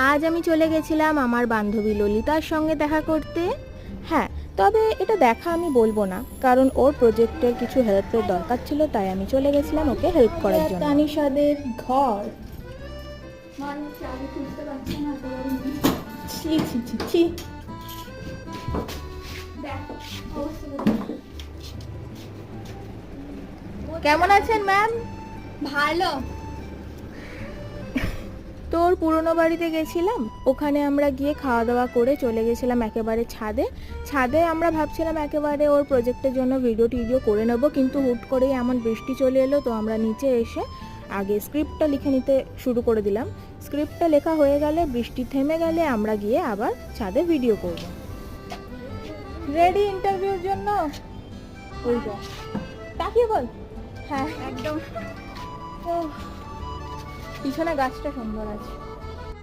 আজ আমি চলে গেছিলাম আমার বান্ধবী ললিতার সঙ্গে দেখা করতে। হ্যাঁ, তবে এটা দেখা আমি বলবো না, কারণ ওর প্রজেক্টের কিছু হেল্পের দরকার ছিল, তাই আমি চলে গেছিলাম ওকে হেল্প করার জন্য। তানিশাদের ঘর। ছি ছি ছি ছি। কেমন আছেন ম্যাম? ভালো। তোর পুরনো বাড়িতে গেছিলাম, ওখানে আমরা গিয়ে খাওয়া দাওয়া করে চলে গেছিলাম একেবারে ছাদে। ছাদে আমরা ভাবছিলাম একেবারে ওর প্রজেক্টের জন্য ভিডিও টিডিও করে নেবো, কিন্তু হুট করেই এমন বৃষ্টি চলে এলো, তো আমরা নিচে এসে আগে স্ক্রিপ্টটা লিখে নিতে শুরু করে দিলাম। স্ক্রিপ্টটা লেখা হয়ে গেলে, বৃষ্টি থেমে গেলে আমরা গিয়ে আবার ছাদে ভিডিও করব। রেডি ইন্টারভিউর জন্য? ওই যা তাকিয়ে বল। হ্যাঁ একদম। ও, পিছনে গাছটা সুন্দর আছে।